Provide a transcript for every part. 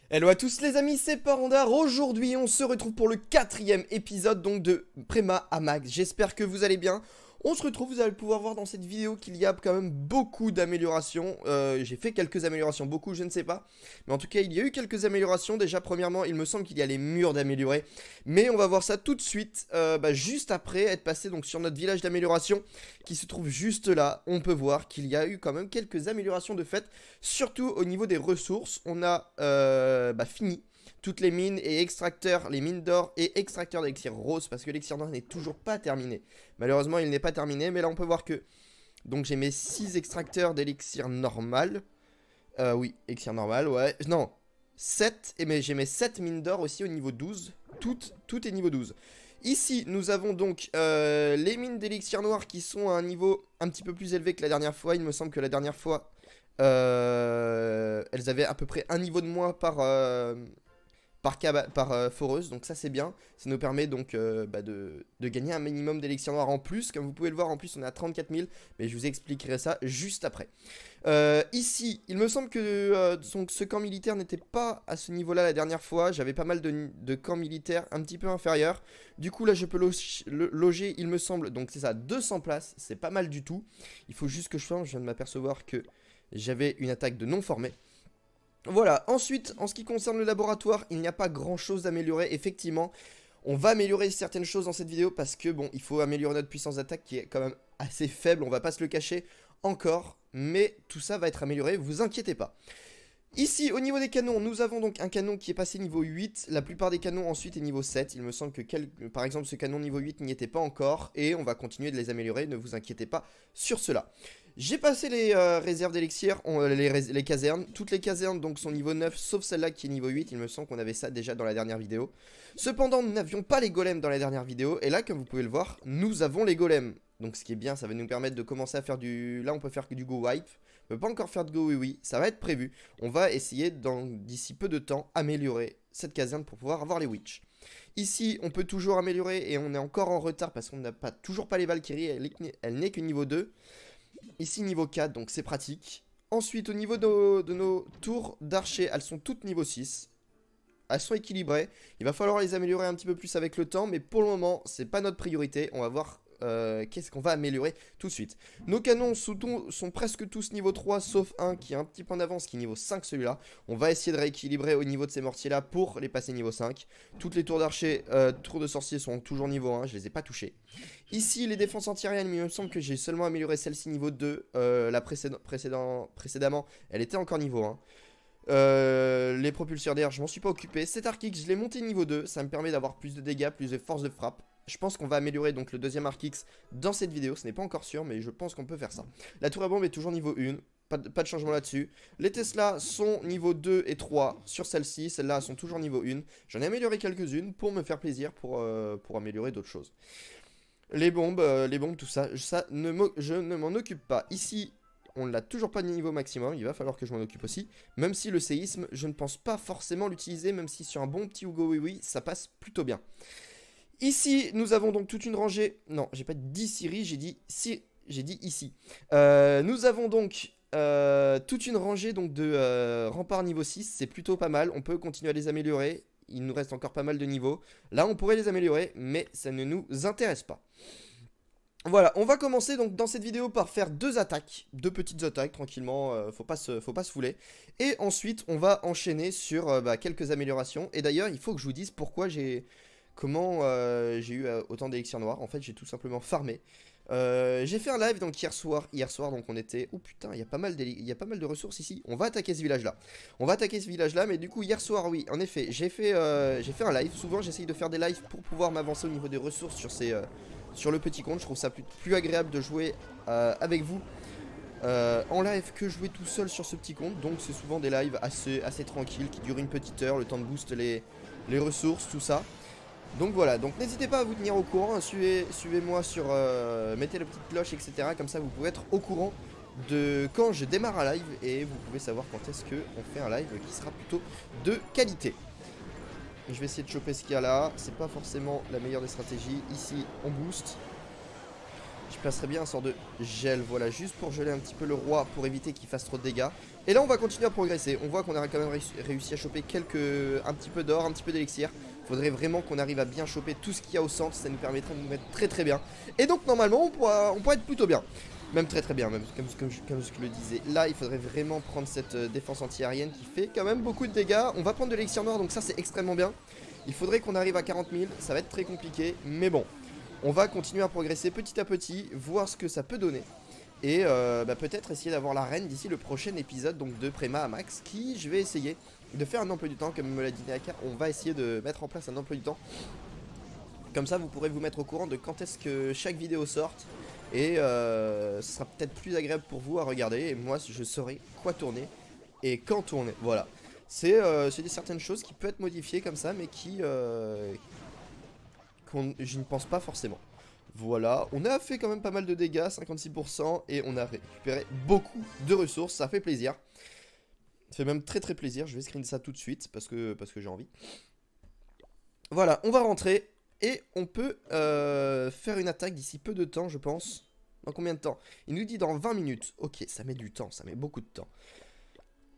Hello à tous les amis, c'est Parandar. Aujourd'hui on se retrouve pour le 4e épisode donc de Préma à Max. J'espère que vous allez bien. On se retrouve, vous allez pouvoir voir dans cette vidéo qu'il y a quand même beaucoup d'améliorations. J'ai fait quelques améliorations, beaucoup je ne sais pas. Mais en tout cas il y a eu quelques améliorations. Déjà premièrement il me semble qu'il y a les murs d'améliorer. Mais on va voir ça tout de suite, juste après être passé donc sur notre village d'amélioration qui se trouve juste là. On peut voir qu'il y a eu quand même quelques améliorations de fait. Surtout au niveau des ressources, on a fini toutes les mines et extracteurs, les mines d'or et extracteurs d'élixir rose, parce que l'élixir d'or n'est toujours pas terminé. Malheureusement il n'est pas terminé, mais là on peut voir que donc j'ai mes 6 extracteurs d'élixir normal. Oui, élixir normal, ouais. Non, 7, mais j'ai mes 7 mines d'or aussi au niveau 12. Tout est niveau 12. Ici, nous avons donc les mines d'élixir noir qui sont à un niveau un petit peu plus élevé que la dernière fois. Il me semble que la dernière fois, elles avaient à peu près un niveau de moins par foreuse, donc ça c'est bien. Ça nous permet donc de gagner un minimum d'élixir noir en plus. Comme vous pouvez le voir, en plus on est à 34 000, mais je vous expliquerai ça juste après. Ici, il me semble que ce camp militaire n'était pas à ce niveau-là la dernière fois. J'avais pas mal de camps militaires un petit peu inférieurs. Du coup là je peux loger, il me semble, donc c'est ça, 200 places, c'est pas mal du tout. Il faut juste que je change, je viens de m'apercevoir que j'avais une attaque de non formé. Voilà, ensuite, en ce qui concerne le laboratoire, il n'y a pas grand chose d'améliorer, effectivement. On va améliorer certaines choses dans cette vidéo parce que, bon, il faut améliorer notre puissance d'attaque qui est quand même assez faible, on va pas se le cacher encore, mais tout ça va être amélioré, vous inquiétez pas. Ici, au niveau des canons, nous avons donc un canon qui est passé niveau 8. La plupart des canons ensuite est niveau 7. Il me semble que, par exemple, ce canon niveau 8 n'y était pas encore. Et on va continuer de les améliorer, ne vous inquiétez pas sur cela. J'ai passé les réserves d'élixir, les casernes. Toutes les casernes donc sont niveau 9, sauf celle-là qui est niveau 8. Il me semble qu'on avait ça déjà dans la dernière vidéo. Cependant, nous n'avions pas les golems dans la dernière vidéo. Et là, comme vous pouvez le voir, nous avons les golems. Donc ce qui est bien, ça va nous permettre de commencer à faire du... Là, on peut faire que du go wipe. On peut pas encore faire de go oui, ça va être prévu. On va essayer d'ici peu de temps améliorer cette caserne pour pouvoir avoir les witch. Ici, on peut toujours améliorer et on est encore en retard parce qu'on n'a toujours pas les Valkyries, elle n'est que niveau 2. Ici, niveau 4, donc c'est pratique. Ensuite, au niveau de nos tours d'archer, elles sont toutes niveau 6. Elles sont équilibrées. Il va falloir les améliorer un petit peu plus avec le temps, mais pour le moment, c'est pas notre priorité. On va voir qu'est-ce qu'on va améliorer tout de suite. Nos canons sont presque tous niveau 3, sauf un qui a un petit point d'avance, qui est niveau 5 celui-là. On va essayer de rééquilibrer au niveau de ces mortiers-là pour les passer niveau 5. Toutes les tours d'archer, tours de sorcier sont toujours niveau 1, je les ai pas touchés. Ici, les défenses antiaériennes, il me semble que j'ai seulement amélioré celle-ci niveau 2. La précédemment, elle était encore niveau 1. Les propulseurs d'air, je m'en suis pas occupé. Cet Arc X, je l'ai monté niveau 2. Ça me permet d'avoir plus de dégâts, plus de force de frappe. Je pense qu'on va améliorer donc le deuxième Arc X dans cette vidéo. Ce n'est pas encore sûr, mais je pense qu'on peut faire ça. La tour à bombe est toujours niveau 1. Pas de changement là-dessus. Les Tesla sont niveau 2 et 3 sur celle-ci. Celles-là sont toujours niveau 1. J'en ai amélioré quelques-unes pour me faire plaisir, pour améliorer d'autres choses. Les bombes, tout ça, je ne m'en occupe pas. Ici, on ne l'a toujours pas de niveau maximum, il va falloir que je m'en occupe aussi. Même si le séisme, je ne pense pas forcément l'utiliser, même si sur un bon petit Hugo oui, ça passe plutôt bien. Ici, nous avons donc toute une rangée... Non, j'ai pas dit Siri, j'ai dit ici. Nous avons donc toute une rangée donc, de remparts niveau 6, c'est plutôt pas mal, on peut continuer à les améliorer. Il nous reste encore pas mal de niveaux. Là, on pourrait les améliorer, mais ça ne nous intéresse pas. Voilà, on va commencer donc dans cette vidéo par faire deux petites attaques tranquillement, faut pas se fouler. Et ensuite, on va enchaîner sur quelques améliorations. Et d'ailleurs, il faut que je vous dise pourquoi j'ai eu autant d'élixir noir. En fait, j'ai tout simplement farmé. J'ai fait un live donc hier soir donc on était... Oh putain, il y a pas mal de ressources ici. On va attaquer ce village là. Mais du coup hier soir, oui, en effet, j'ai fait un live. Souvent j'essaye de faire des lives pour pouvoir m'avancer au niveau des ressources sur le petit compte. Je trouve ça plus agréable de jouer avec vous en live que jouer tout seul sur ce petit compte. Donc c'est souvent des lives assez tranquilles qui durent une petite heure, le temps de boost les ressources, tout ça. Donc voilà, donc n'hésitez pas à vous tenir au courant, hein, suivez-moi sur... mettez la petite cloche, etc. Comme ça vous pouvez être au courant de quand je démarre un live et vous pouvez savoir quand est-ce qu'on fait un live qui sera plutôt de qualité. Je vais essayer de choper ce qu'il y a là, c'est pas forcément la meilleure des stratégies. Ici on boost. Je placerai bien un sort de gel, voilà, juste pour geler un petit peu le roi, pour éviter qu'il fasse trop de dégâts. Et là on va continuer à progresser, on voit qu'on a quand même réussi à choper un petit peu d'or, un petit peu d'élixir. Faudrait vraiment qu'on arrive à bien choper tout ce qu'il y a au centre, ça nous permettrait de nous mettre très très bien. Et donc normalement on pourra être plutôt bien. Même très très bien, même comme je le disais. Là il faudrait vraiment prendre cette défense anti-aérienne qui fait quand même beaucoup de dégâts. On va prendre de l'élixir noir, donc ça c'est extrêmement bien. Il faudrait qu'on arrive à 40 000, ça va être très compliqué, mais bon. On va continuer à progresser petit à petit, voir ce que ça peut donner. Et peut-être essayer d'avoir la reine d'ici le prochain épisode donc de Préma à Max, qui je vais essayer de faire un emploi du temps, comme me l'a dit Naka. On va essayer de mettre en place un emploi du temps. Comme ça vous pourrez vous mettre au courant de quand est-ce que chaque vidéo sorte. Et ce sera peut-être plus agréable pour vous à regarder. Et moi je saurai quoi tourner et quand tourner. Voilà. C'est certaines choses qui peuvent être modifiées comme ça, mais qui je ne pense pas forcément. Voilà, on a fait quand même pas mal de dégâts, 56%, et on a récupéré beaucoup de ressources, ça fait plaisir. Ça fait même très très plaisir, je vais screen ça tout de suite, parce que j'ai envie. Voilà, on va rentrer, et on peut faire une attaque d'ici peu de temps, je pense. Dans combien de temps? Il nous dit dans 20 minutes. Ok, ça met du temps, ça met beaucoup de temps.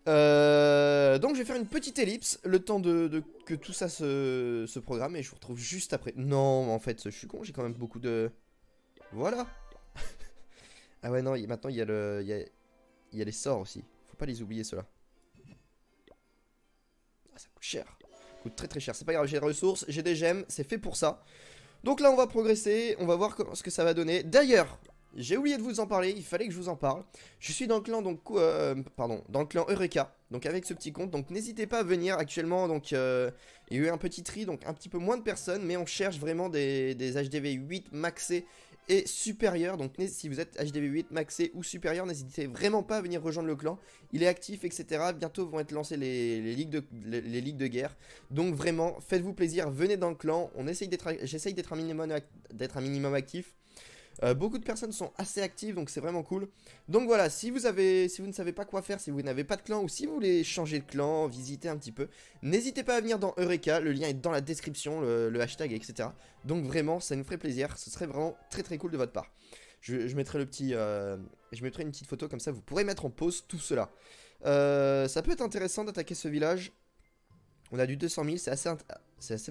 Donc je vais faire une petite ellipse, le temps que tout ça se programme, et je vous retrouve juste après. Non, en fait, je suis con, j'ai quand même beaucoup de... Voilà. Ah ouais, non, maintenant il y a les sorts aussi. Faut pas les oublier, ceux-là. Ah, ça coûte cher. Ça coûte très très cher. C'est pas grave, j'ai des ressources, j'ai des gemmes, c'est fait pour ça. Donc là, on va progresser, on va voir ce que ça va donner. D'ailleurs... j'ai oublié de vous en parler, il fallait que je vous en parle. Je suis dans le clan donc dans le clan Eureka, donc avec ce petit compte, donc n'hésitez pas à venir actuellement. Donc il y a eu un petit tri, donc un petit peu moins de personnes, mais on cherche vraiment des HDV 8 maxés et supérieurs. Donc si vous êtes HDV 8 maxé ou supérieur, n'hésitez vraiment pas à venir rejoindre le clan. Il est actif, etc. Bientôt vont être lancées les ligues de guerre. Donc vraiment, faites-vous plaisir, venez dans le clan. J'essaye d'être un minimum actif. Beaucoup de personnes sont assez actives, donc c'est vraiment cool. Donc voilà, si vous ne savez pas quoi faire, si vous n'avez pas de clan, ou si vous voulez changer de clan, visiter un petit peu, n'hésitez pas à venir dans Eureka, le lien est dans la description, le hashtag, etc. Donc vraiment, ça nous ferait plaisir, ce serait vraiment très très cool de votre part. Je mettrai je mettrai une petite photo, comme ça vous pourrez mettre en pause tout cela. Ça peut être intéressant d'attaquer ce village. On a du 200 000, c'est assez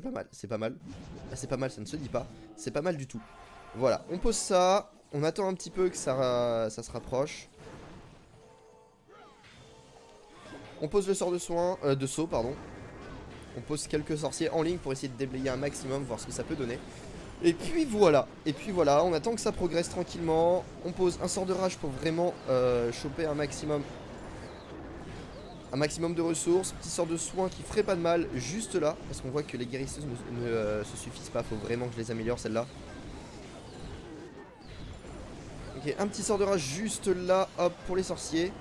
pas mal, c'est pas mal. Ah, c'est pas mal, ça ne se dit pas, c'est pas mal du tout. Voilà, on pose ça, on attend un petit peu que ça se rapproche. On pose le sort de soin, de saut, pardon. On pose quelques sorciers en ligne pour essayer de déblayer un maximum, voir ce que ça peut donner. Et puis voilà, on attend que ça progresse tranquillement. On pose un sort de rage pour vraiment choper un maximum de ressources. Petit sort de soin qui ferait pas de mal juste là, parce qu'on voit que les guérisseuses ne se suffisent pas, faut vraiment que je les améliore celles-là. Ok, un petit sort de rage juste là, hop, pour les sorciers.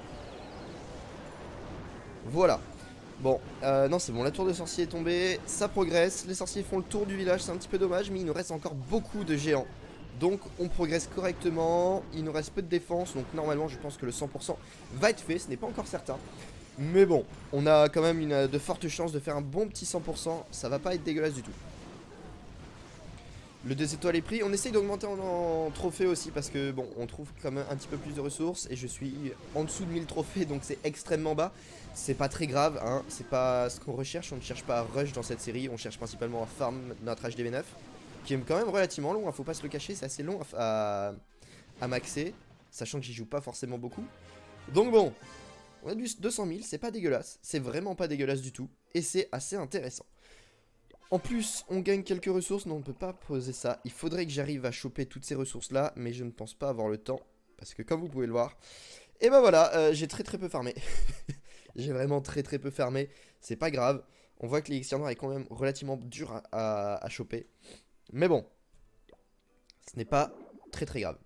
Voilà. Bon, non c'est bon, la tour de sorcier est tombée, ça progresse, les sorciers font le tour du village, c'est un petit peu dommage, mais il nous reste encore beaucoup de géants. Donc on progresse correctement, il nous reste peu de défense, donc normalement je pense que le 100% va être fait, ce n'est pas encore certain. Mais bon, on a quand même de fortes chances de faire un bon petit 100%, ça va pas être dégueulasse du tout. Le 2 étoiles est pris, on essaye d'augmenter en trophées aussi parce que bon, on trouve quand même un petit peu plus de ressources et je suis en dessous de 1000 trophées donc c'est extrêmement bas. C'est pas très grave, hein, c'est pas ce qu'on recherche, on ne cherche pas à rush dans cette série, on cherche principalement à farm notre HDV9 qui est quand même relativement long, hein, faut pas se le cacher, c'est assez long à maxer, sachant que j'y joue pas forcément beaucoup. Donc bon, on a du 200 000, c'est pas dégueulasse, c'est vraiment pas dégueulasse du tout et c'est assez intéressant. En plus, on gagne quelques ressources, non on ne peut pas poser ça. Il faudrait que j'arrive à choper toutes ces ressources là, mais je ne pense pas avoir le temps. Parce que comme vous pouvez le voir, et ben voilà, j'ai très peu farmé. J'ai vraiment très peu farmé, c'est pas grave. On voit que l'élixir noir est quand même relativement dur à choper. Mais bon, ce n'est pas très grave.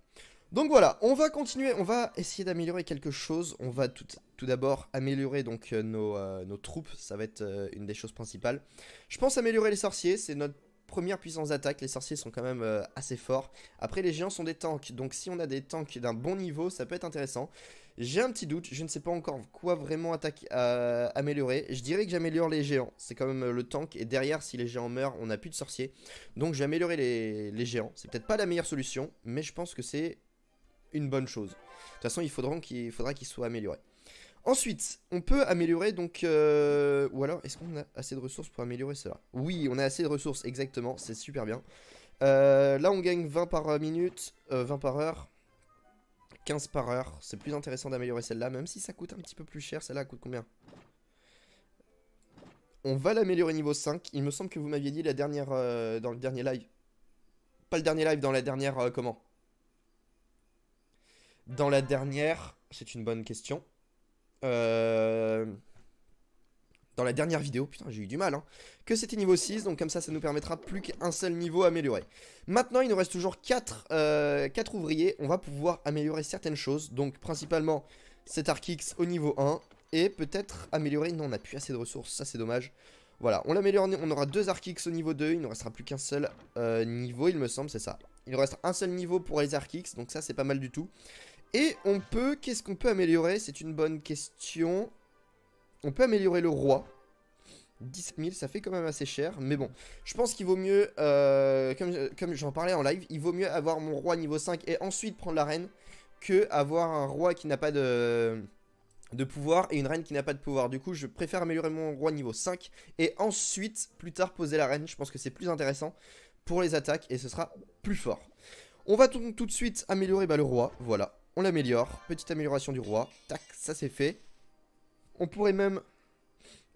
Donc voilà, on va continuer, on va essayer d'améliorer quelque chose. On va tout d'abord améliorer donc nos troupes, ça va être une des choses principales. Je pense améliorer les sorciers, c'est notre première puissance d'attaque. Les sorciers sont quand même assez forts. Après les géants sont des tanks, donc si on a des tanks d'un bon niveau, ça peut être intéressant. J'ai un petit doute, je ne sais pas encore quoi vraiment améliorer. Je dirais que j'améliore les géants, c'est quand même le tank. Et derrière, si les géants meurent, on n'a plus de sorciers. Donc je vais améliorer les géants. C'est peut-être pas la meilleure solution, mais je pense que c'est une bonne chose. De toute façon, il faudra qu'ils soient améliorés. Ensuite, on peut améliorer donc... ou alors, est-ce qu'on a assez de ressources pour améliorer cela? Oui, on a assez de ressources, exactement, c'est super bien. Là, on gagne 20 par minute, 20 par heure, 15 par heure. C'est plus intéressant d'améliorer celle-là, même si ça coûte un petit peu plus cher. Celle-là coûte combien? On va l'améliorer niveau 5. Il me semble que vous m'aviez dit la dernière, dans le dernier live. Pas le dernier live, dans la dernière... comment? Dans la dernière... C'est une bonne question. Dans la dernière vidéo, putain j'ai eu du mal hein, que c'était niveau 6, donc comme ça nous permettra plus qu'un seul niveau amélioré. Maintenant il nous reste toujours 4 ouvriers, on va pouvoir améliorer certaines choses, donc principalement cet Arc X au niveau 1, et peut-être améliorer, non on n'a plus assez de ressources, ça c'est dommage. Voilà, on l'améliore, on aura 2 Arc X au niveau 2, il ne restera plus qu'un seul niveau il me semble, c'est ça. Il nous reste un seul niveau pour les Arc X, donc ça c'est pas mal du tout. Et on peut, qu'est-ce qu'on peut améliorer? C'est une bonne question. On peut améliorer le roi. 17 000, ça fait quand même assez cher. Mais bon, je pense qu'il vaut mieux, comme j'en parlais en live, il vaut mieux avoir mon roi niveau 5 et ensuite prendre la reine que avoir un roi qui n'a pas de pouvoir et une reine qui n'a pas de pouvoir. Du coup, je préfère améliorer mon roi niveau 5 et ensuite, plus tard, poser la reine. Je pense que c'est plus intéressant pour les attaques et ce sera plus fort. On va tout de suite améliorer le roi, voilà. On l'améliore, petite amélioration du roi, tac, ça c'est fait. On pourrait même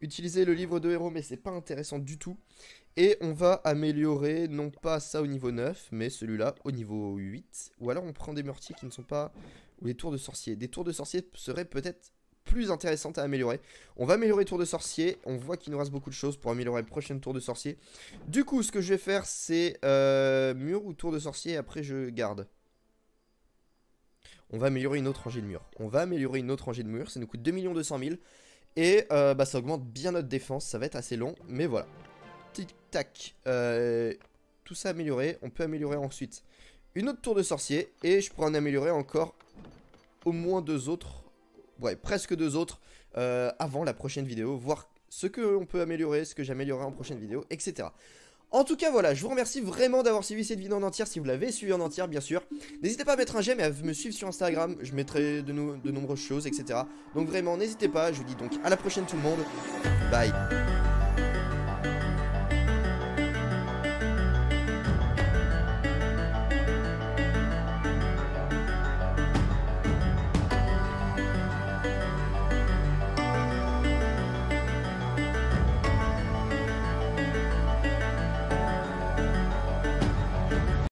utiliser le livre de héros, mais c'est pas intéressant du tout. Et on va améliorer, non pas ça au niveau 9, mais celui-là au niveau 8. Ou alors on prend des meurtriers qui ne sont pas... Ou les tours de sorciers. Des tours de sorciers seraient peut-être plus intéressantes à améliorer. On va améliorer les tours de sorciers. On voit qu'il nous reste beaucoup de choses pour améliorer le prochain tour de sorcier. Du coup, ce que je vais faire, c'est mur ou tour de sorcier, après je garde. On va améliorer une autre rangée de murs. On va améliorer une autre rangée de murs. Ça nous coûte 2 200 000. Et ça augmente bien notre défense. Ça va être assez long. Mais voilà. Tic tac. Tout ça amélioré. On peut améliorer ensuite une autre tour de sorcier. Et je pourrais en améliorer encore au moins 2 autres. Ouais, presque 2 autres. Avant la prochaine vidéo. Voir ce qu'on peut améliorer. Ce que j'améliorerai en prochaine vidéo. Etc. En tout cas voilà, je vous remercie vraiment d'avoir suivi cette vidéo en entière, si vous l'avez suivi en entière bien sûr. N'hésitez pas à mettre un j'aime et à me suivre sur Instagram, je mettrai de nombreuses choses, etc. Donc vraiment n'hésitez pas, je vous dis donc à la prochaine tout le monde, bye.